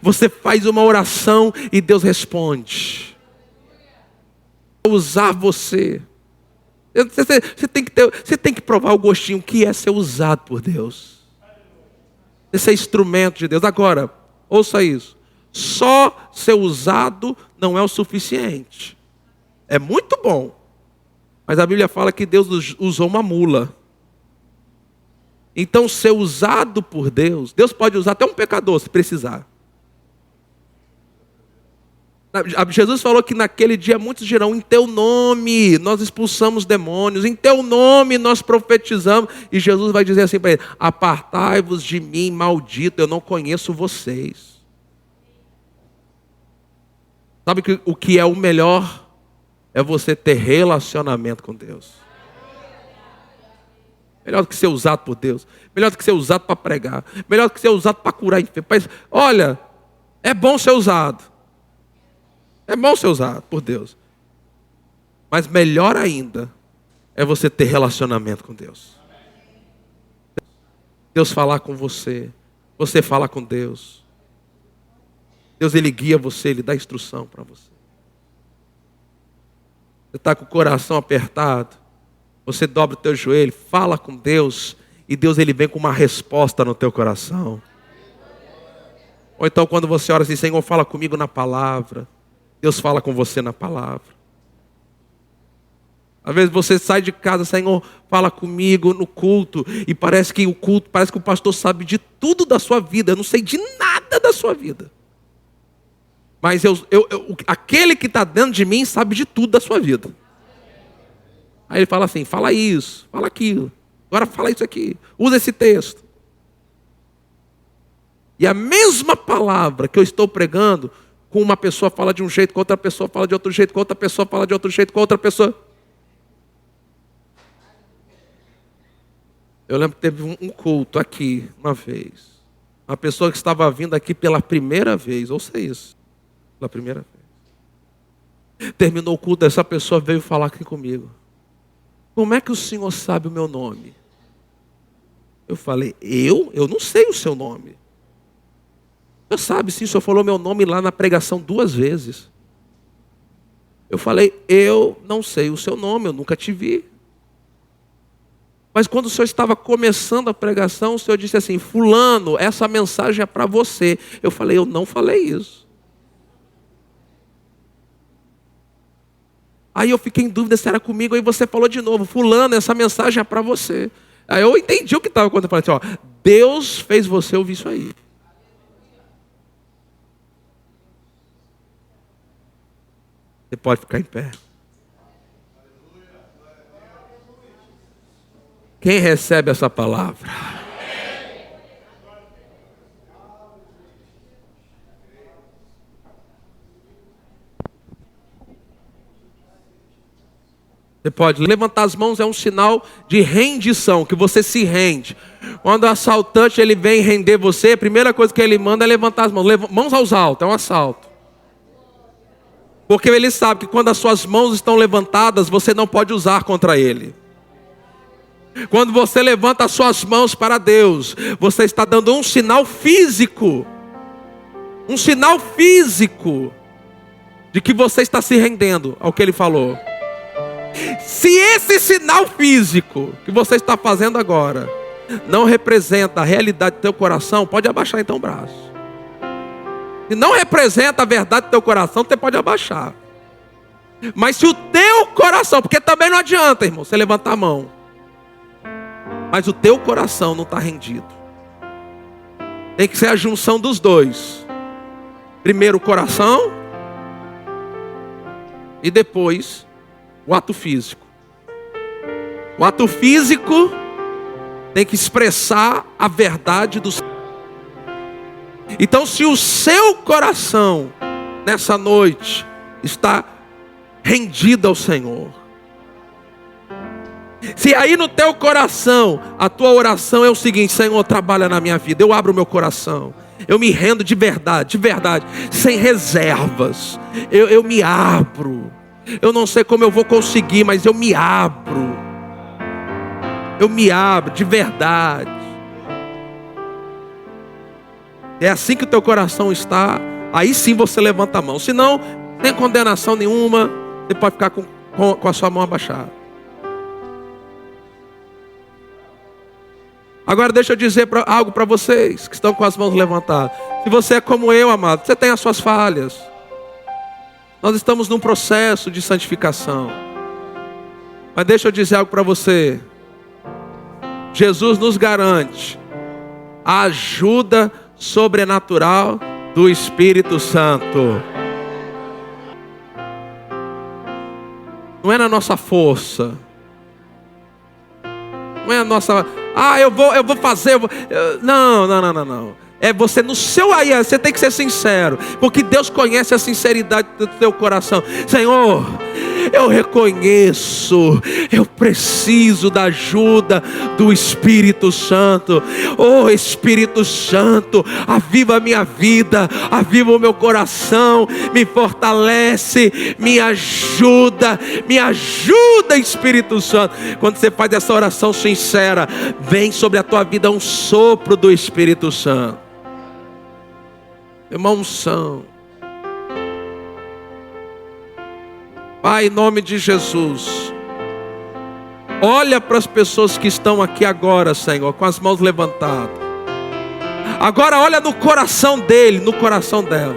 Você faz uma oração e Deus responde. Usar você. Você tem que provar o gostinho que é ser usado por Deus. Esse é instrumento de Deus. Agora, ouça isso. Só ser usado não é o suficiente. É muito bom. Mas a Bíblia fala que Deus usou uma mula. Então, ser usado por Deus, Deus pode usar até um pecador se precisar. Jesus falou que naquele dia muitos dirão, em teu nome nós expulsamos demônios, em teu nome nós profetizamos. E Jesus vai dizer assim para ele, apartai-vos de mim, maldito, eu não conheço vocês. Sabe que o que é o melhor? É você ter relacionamento com Deus. Melhor do que ser usado por Deus. Melhor do que ser usado para pregar. Melhor do que ser usado para curar enfermos. Olha, é bom ser usado. É bom ser usado por Deus. Mas melhor ainda é você ter relacionamento com Deus. Deus falar com você. Você fala com Deus. Deus, Ele guia você, Ele dá instrução para você. Você está com o coração apertado. Você dobra o teu joelho, fala com Deus. E Deus, Ele vem com uma resposta no teu coração. Ou então quando você ora assim, Senhor, fala comigo na palavra. Deus fala com você na palavra. Às vezes você sai de casa, Senhor, fala comigo no culto. E parece que o pastor sabe de tudo da sua vida. Eu não sei de nada da sua vida. Mas aquele que está dentro de mim sabe de tudo da sua vida. Aí ele fala assim, fala isso, fala aquilo. Agora fala isso aqui, usa esse texto. E a mesma palavra que eu estou pregando, com uma pessoa fala de um jeito, com outra pessoa fala de outro jeito, com outra pessoa fala de outro jeito, com outra pessoa. Eu lembro que teve um culto aqui, uma vez. Uma pessoa que estava vindo aqui pela primeira vez, ouça isso, pela primeira vez. Terminou o culto, essa pessoa veio falar aqui comigo. Como é que o senhor sabe o meu nome? Eu falei, eu não sei o seu nome. Você sabe sim, o senhor falou meu nome lá na pregação 2 vezes. Eu falei, eu não sei o seu nome, eu nunca te vi. Mas quando o senhor estava começando a pregação, o senhor disse assim, fulano, essa mensagem é para você. Eu falei, eu não falei isso. Aí eu fiquei em dúvida se era comigo, aí você falou de novo, fulano, essa mensagem é para você. Aí eu entendi o que estava acontecendo. Eu falei assim, ó, Deus fez você ouvir isso aí. Você pode ficar em pé. Quem recebe essa palavra? Você pode levantar as mãos, é um sinal de rendição, que você se rende. Quando o assaltante ele vem render você, a primeira coisa que ele manda é levantar as mãos. Mãos aos altos, é um assalto. Porque ele sabe que quando as suas mãos estão levantadas, você não pode usar contra ele. Quando você levanta as suas mãos para Deus, você está dando um sinal físico. Um sinal físico de que você está se rendendo ao que ele falou. Se esse sinal físico que você está fazendo agora não representa a realidade do teu coração, pode abaixar então o braço. Se não representa a verdade do teu coração, você pode abaixar. Mas se o teu coração, porque também não adianta, irmão, você levantar a mão, mas o teu coração não está rendido. Tem que ser a junção dos dois. Primeiro o coração e depois o ato físico. O ato físico tem que expressar a verdade do Senhor. Então, se o seu coração nessa noite está rendido ao Senhor, se aí no teu coração a tua oração é o seguinte: Senhor, trabalha na minha vida, eu abro o meu coração, eu me rendo de verdade, sem reservas, eu me abro. Eu não sei como eu vou conseguir, mas eu me abro de verdade. É assim que o teu coração está, aí sim você levanta a mão. Se não, sem condenação nenhuma, você pode ficar com a sua mão abaixada. Agora deixa eu dizer algo para vocês que estão com as mãos levantadas. Se você é como eu, amado, você tem as suas falhas. Nós estamos num processo de santificação. Mas deixa eu dizer algo para você. Jesus nos garante a ajuda sobrenatural do Espírito Santo. Não é na nossa força. Não é a nossa... eu vou fazer... Não. É você no seu aí, você tem que ser sincero, porque Deus conhece a sinceridade do teu coração. Senhor, eu reconheço, eu preciso da ajuda do Espírito Santo. Oh Espírito Santo, aviva a minha vida, aviva o meu coração, me fortalece, me ajuda Espírito Santo. Quando você faz essa oração sincera, vem sobre a tua vida um sopro do Espírito Santo. Uma unção. Pai, em nome de Jesus, olha para as pessoas que estão aqui agora, Senhor, com as mãos levantadas. Agora olha no coração dele, no coração dela.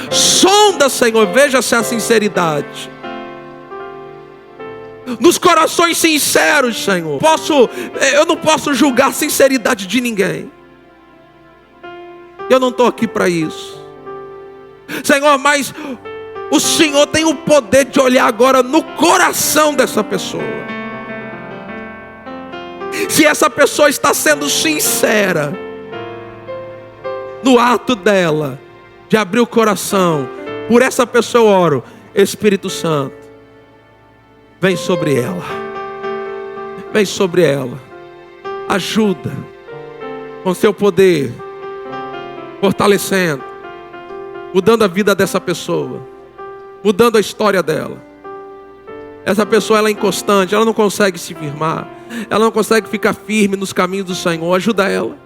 Sonda, Senhor, veja se há sinceridade. Nos corações sinceros, Senhor. Eu não posso julgar a sinceridade de ninguém. Eu não estou aqui para isso, Senhor, mas o Senhor tem o poder de olhar agora no coração dessa pessoa. Se essa pessoa está sendo sincera no ato dela de abrir o coração, por essa pessoa eu oro. Espírito Santo, vem sobre ela. Vem sobre ela. Ajuda com seu poder, fortalecendo, mudando a vida dessa pessoa, mudando a história dela. Essa pessoa, ela é inconstante, ela não consegue se firmar, ela não consegue ficar firme nos caminhos do Senhor. Ajuda ela.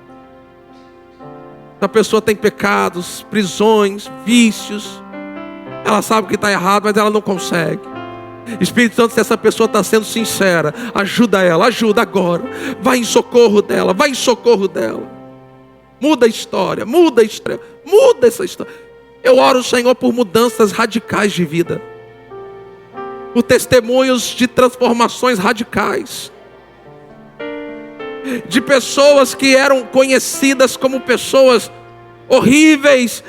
Essa pessoa tem pecados, prisões, vícios. Ela sabe que está errado, mas ela não consegue. Espírito Santo, se essa pessoa está sendo sincera, ajuda ela, ajuda agora. Vai em socorro dela, vai em socorro dela. Muda a história, muda a história, muda essa história. Eu oro, Senhor, por mudanças radicais de vida, por testemunhos de transformações radicais, de pessoas que eram conhecidas como pessoas horríveis,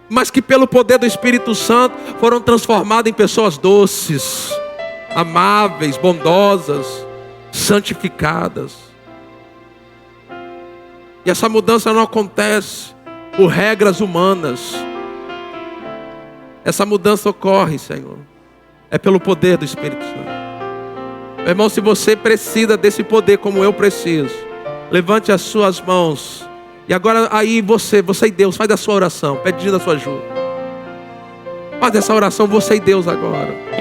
mas que pelo poder do Espírito Santo foram transformadas em pessoas doces, amáveis, bondosas, santificadas. E essa mudança não acontece por regras humanas. Essa mudança ocorre, Senhor, é pelo poder do Espírito Santo. Meu irmão, se você precisa desse poder como eu preciso, levante as suas mãos. E agora aí você e Deus, faz a sua oração, pedindo a sua ajuda. Faz essa oração, você e Deus agora.